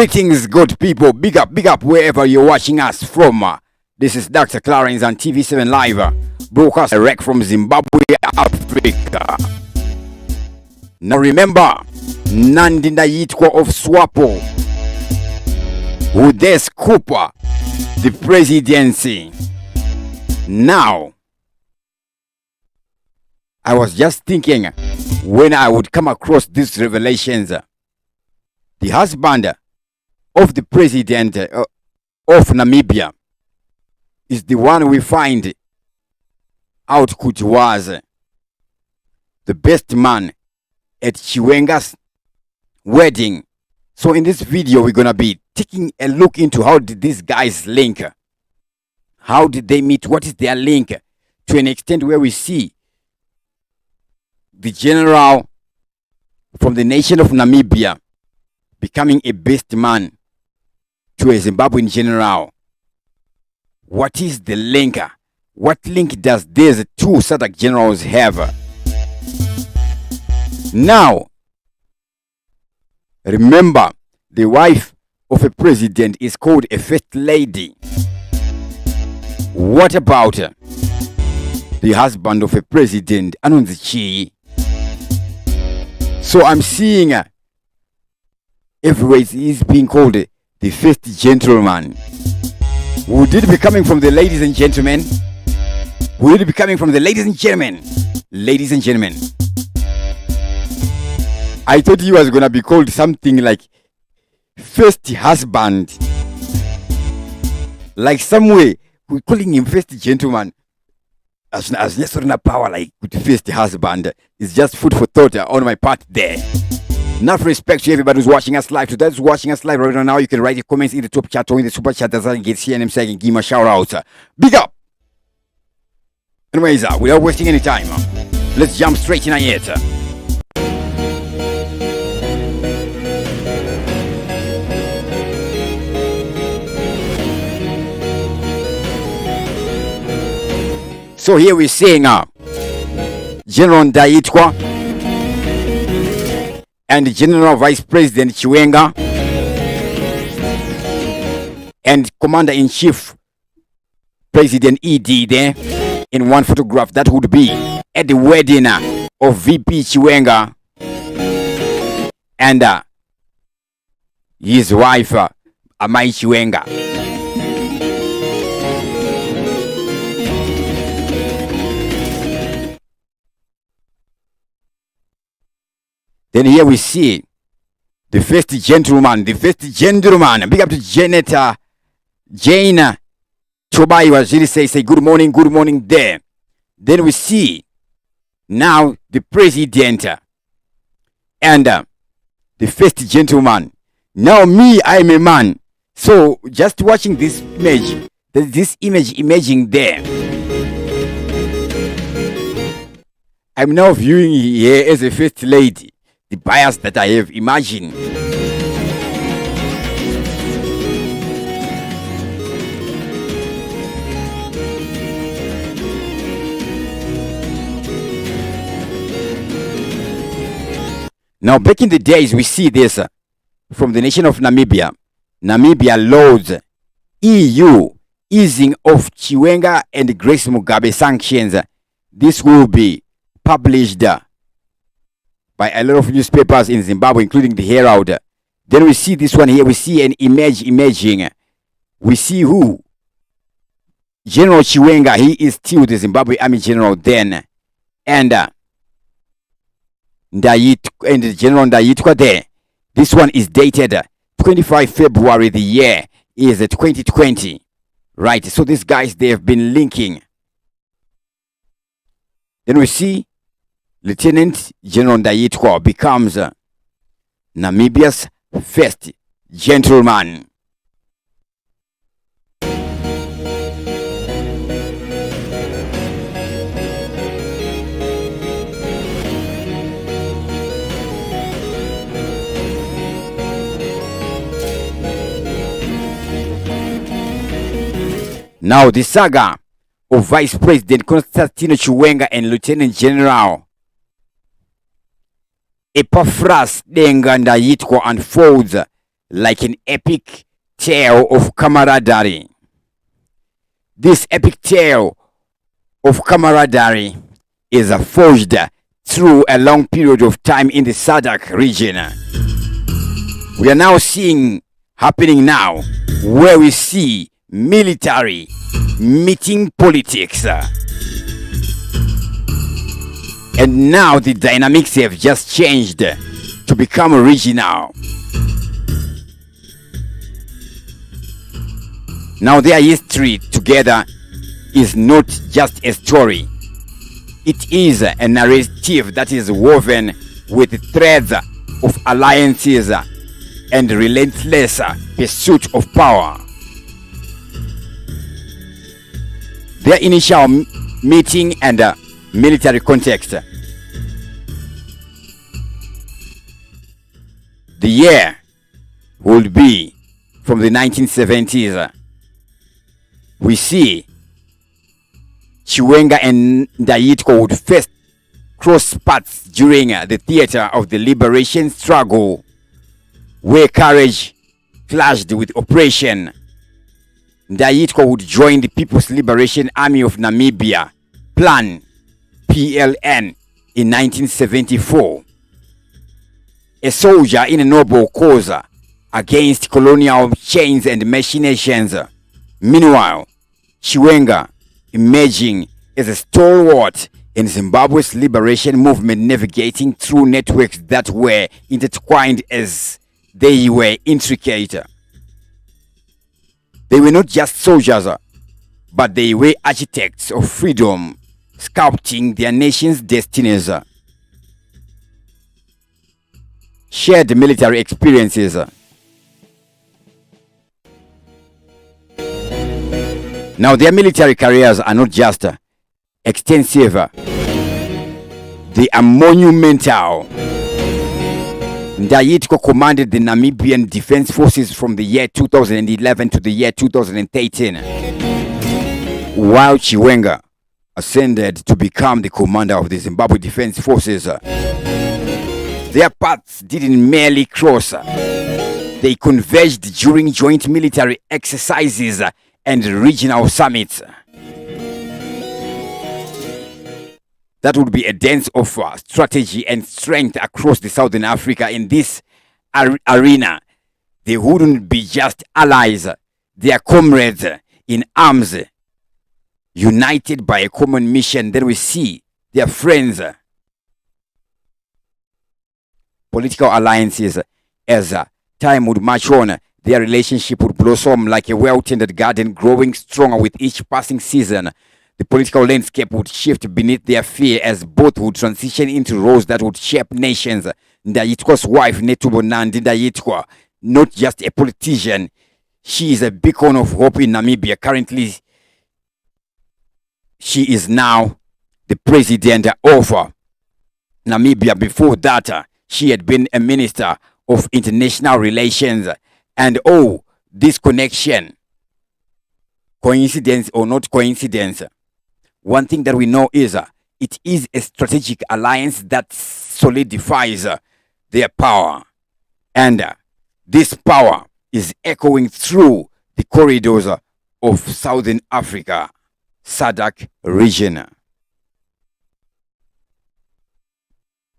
Greetings, good people. Big up wherever you're watching us from. This is Dr. Clarence on TV7 Live, broadcast direct from Zimbabwe, Africa. Now remember, Ndaitwa of Swapo, who they scoop the presidency. Now, I was just thinking when I would come across these revelations, the husband of the president of Namibia is the one we find out could was the best man at Chiwenga's wedding. So in this video, we're going to be taking a look into how did these guys link. How did they meet? What is their link? To an extent where we see the general from the nation of Namibia becoming a best man to a Zimbabwean general. What is the link? What link does these two SADC generals have? Now, remember, the wife of a president is called a first lady. What about the husband of a president, Anunzichi? So I'm seeing everywhere he's being called the first gentleman. Would it be coming from the ladies and gentlemen? Would it be coming from the ladies and gentlemen? Ladies and gentlemen, I thought he was going to be called something like first husband. Like some way, we're calling him first gentleman. As necessary power like with first husband. It's just food for thought on my part there. Enough respect to everybody who's watching us live. To those who's watching us live right now, you can write your comments in the top chat or in the super chat. That's how you get CNM saying give him a shout out. Big up! Anyways, without wasting any time, let's jump straight in it. So here we're seeing General Ndaitwa and General Vice President Chiwenga and Commander-in-Chief President ED there in one photograph. That would be at the wedding of VP Chiwenga and his wife Amai Chiwenga. Then here we see the first gentleman. Big up to Jane Chobai was really say good morning there. Then we see now the president and the first gentleman. Now me, I'm a man. So just watching this image, imaging there, I'm now viewing here as a first lady. The bias that I have imagined. Now, back in the days, we see this from the nation of Namibia. Namibia loads EU easing of Chiwenga and Grace Mugabe sanctions. This will be published by a lot of newspapers in Zimbabwe, including the Herald. Then we see this one here. We see an imaging. We see who? General Chiwenga. He is still the Zimbabwe Army General then. And General Ndaitwa there. This one is dated 25 February. The year is 2020. Right. So these guys, they have been linking. Then we see Lieutenant General Ndaitwa becomes Namibia's first gentleman. Now the saga of Vice President Constantino Chiwenga and Lieutenant General Epaphras Ndaitwa unfolds like an epic tale of camaraderie. This epic tale of camaraderie is forged through a long period of time in the SADC region. We are now seeing happening now where we see military meeting politics. And now the dynamics have just changed to become regional. Now their history together is not just a story. It is a narrative that is woven with threads of alliances and relentless pursuit of power. Their initial meeting and military context. The year would be from the 1970s. We see Chiwenga and Ndaitwa would first cross paths during the theater of the liberation struggle, where courage clashed with oppression. Ndaitwa would join the People's Liberation Army of Namibia, Plan PLN, in 1974. A soldier in a noble cause against colonial chains and machinations. Meanwhile, Chiwenga emerging as a stalwart in Zimbabwe's liberation movement, navigating through networks that were intertwined as they were intricate. They were not just soldiers, but they were architects of freedom, sculpting their nation's destinies. Shared military experiences. Now their military careers are not just extensive, they are monumental. Ndaitwa commanded the Namibian Defense Forces from the year 2011 to the year 2013, while Chiwenga ascended to become the commander of the Zimbabwe Defense Forces. Their paths didn't merely cross, they converged during joint military exercises and regional summits. That would be a dance of strategy and strength across the Southern Africa. In this arena, they wouldn't be just allies, they are comrades in arms, united by a common mission. Then we see their friends. Political alliances. As time would march on, their relationship would blossom like a well-tended garden, growing stronger with each passing season. The political landscape would shift beneath their fear as both would transition into roles that would shape nations. Ndaitwa's wife, Netubo Nandi Ndaitwa, not just a politician, she is a beacon of hope in Namibia. Currently, she is now the president of Namibia. Before that, she had been a minister of international relations. And this connection, coincidence or not coincidence, one thing that we know is it is a strategic alliance that solidifies their power. And this power is echoing through the corridors of Southern Africa, SADC region.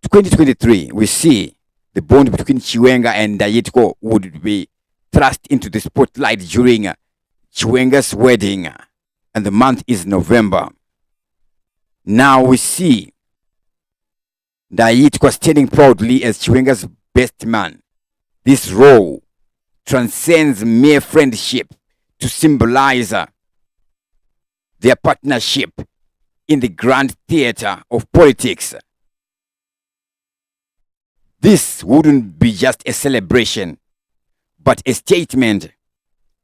2023, we see the bond between Chiwenga and Ndaitwa would be thrust into the spotlight during Chiwenga's wedding, and the month is November. Now we see Ndaitwa standing proudly as Chiwenga's best man. This role transcends mere friendship to symbolize their partnership in the grand theater of politics. This wouldn't be just a celebration, but a statement,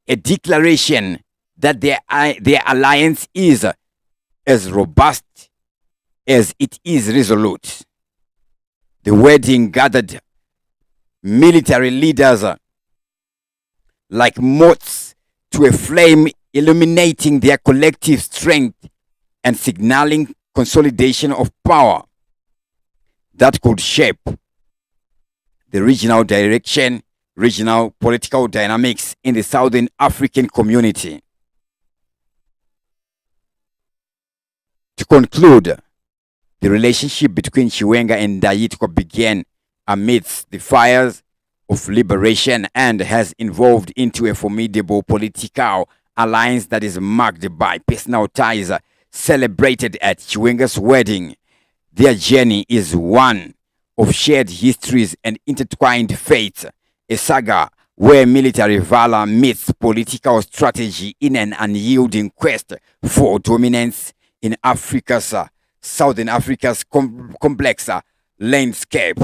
a declaration that their alliance is as robust as it is resolute. The wedding gathered military leaders like moths to a flame, illuminating their collective strength and signaling consolidation of power that could shape the regional direction regional political dynamics in the Southern African community. To conclude, the relationship between Chiwenga and Ndaitwa began amidst the fires of liberation and has evolved into a formidable political alliance that is marked by personal ties celebrated at Chiwenga's wedding. Their journey is one of shared histories and intertwined fates, a saga where military valor meets political strategy in an unyielding quest for dominance in Africa's Southern Africa's complex landscape.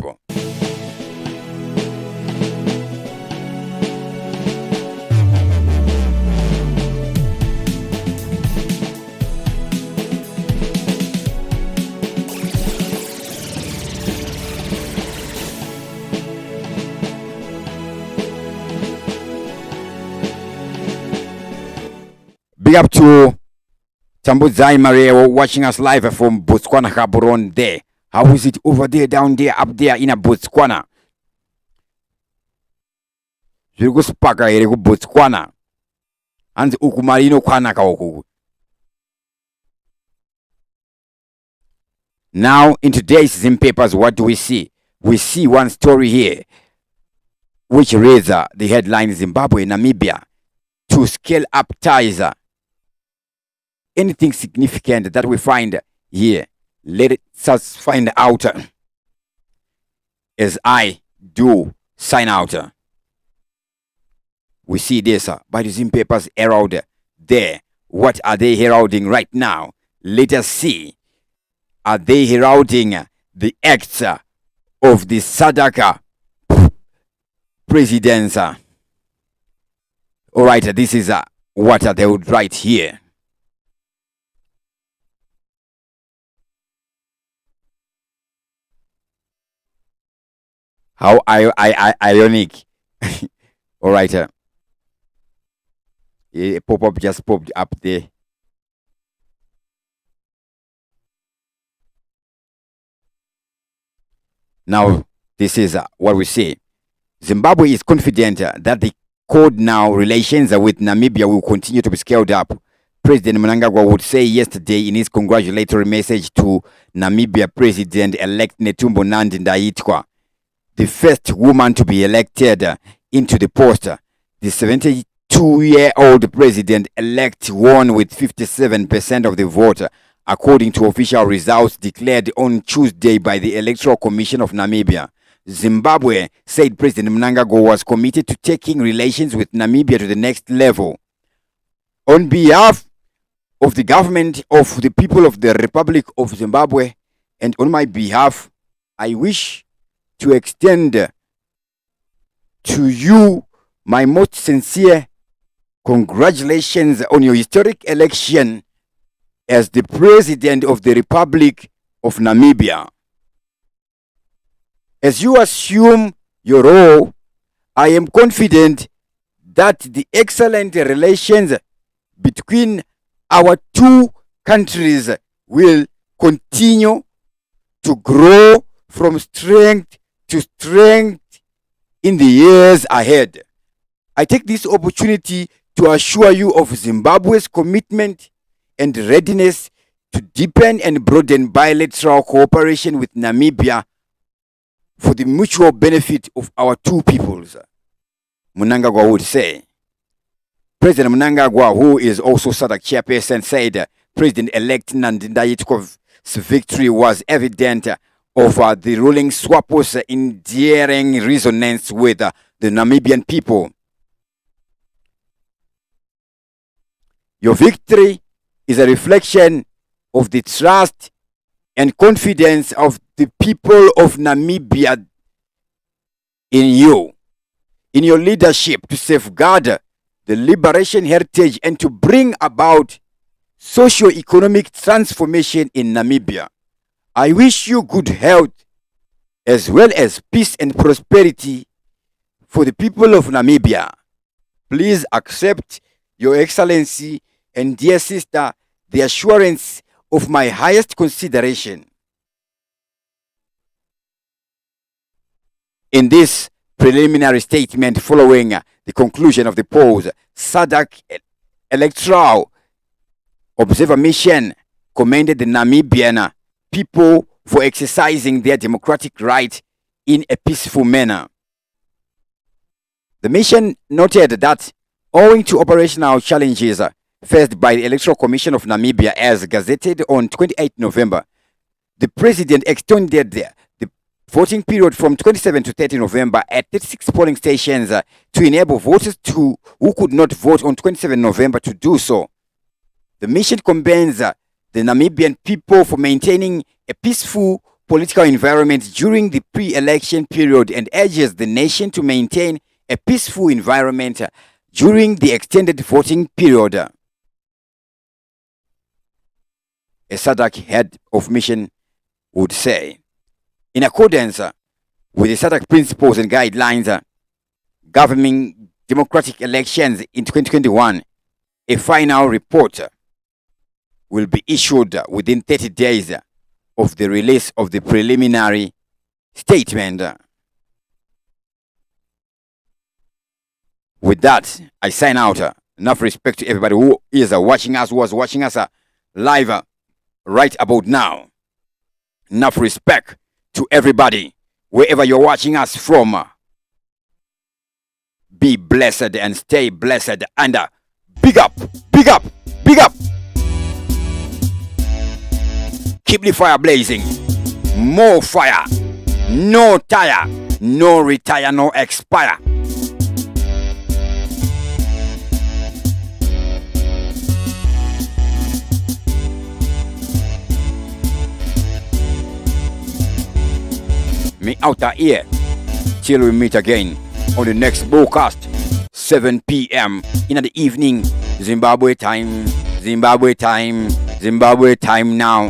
Big up to Tambuzai Maria watching us live from Botswana, Gaborone there. How is it over there, down there, up there in a Botswana? Zirgo spaka erego Botswana. And ukumarino kwana kaoku. Now, in today's Zim papers, what do we see? We see one story here, which reads the headline Zimbabwe, Namibia, to scale up ties. Anything significant that we find here, let us find out as I do sign out. We see this by the Zim papers herald there. What are they heralding right now? Let us see. Are they heralding the acts of the Sadaka presidents? All right, this is what they would write here. How ironic. All right. A pop-up just popped up there. Now, this is what we see. Zimbabwe is confident that the code now relations with Namibia will continue to be scaled up. President Mnangagwa would say yesterday in his congratulatory message to Namibia President-elect Netumbo Nandi Ndaitwa, the first woman to be elected into the post. The 72-year-old president-elect won with 57% of the vote, according to official results declared on Tuesday by the Electoral Commission of Namibia. Zimbabwe said President Mnangagwa was committed to taking relations with Namibia to the next level. On behalf of the government of the people of the Republic of Zimbabwe, and on my behalf, I wish to extend to you my most sincere congratulations on your historic election as the President of the Republic of Namibia. As you assume your role, I am confident that the excellent relations between our two countries will continue to grow from strength to strength in the years ahead. I take this opportunity to assure you of Zimbabwe's commitment and readiness to deepen and broaden bilateral cooperation with Namibia for the mutual benefit of our two peoples, Mnangagwa would say. President Mnangagwa, who is also SADC chairperson, said President-elect Nandi Ndaitwa's victory was evident of the ruling SWAPO's enduring resonance with the Namibian people. Your victory is a reflection of the trust and confidence of the people of Namibia in you, in your leadership to safeguard the liberation heritage and to bring about socio-economic transformation in Namibia. I wish you good health as well as peace and prosperity for the people of Namibia. Please accept, Your Excellency and dear sister, the assurance of my highest consideration. In this preliminary statement following the conclusion of the polls. SADC Electoral Observer Mission commended the Namibian people for exercising their democratic right in a peaceful manner. The mission noted that owing to operational challenges faced by the Electoral Commission of Namibia as gazetted on 28 November, the president extended the voting period from 27 to 30 November at 36 polling stations to enable voters who could not vote on 27 November to do so. The mission commends the Namibian people for maintaining a peaceful political environment during the pre-election period and urges the nation to maintain a peaceful environment during the extended voting period. A SADC head of mission would say, in accordance with the SADC principles and guidelines governing democratic elections in 2021, a final report will be issued within 30 days of the release of the preliminary statement. With that, I sign out. Enough respect to everybody who is watching us, who was watching us live right about now. Enough respect to everybody, wherever you're watching us from. Be blessed and stay blessed, and big up, big up, big up. Keep the fire blazing. More fire. No tire. No retire. No expire. Me out of here till we meet again on the next broadcast, 7 p.m. in the evening, Zimbabwe time, Zimbabwe time, Zimbabwe time now.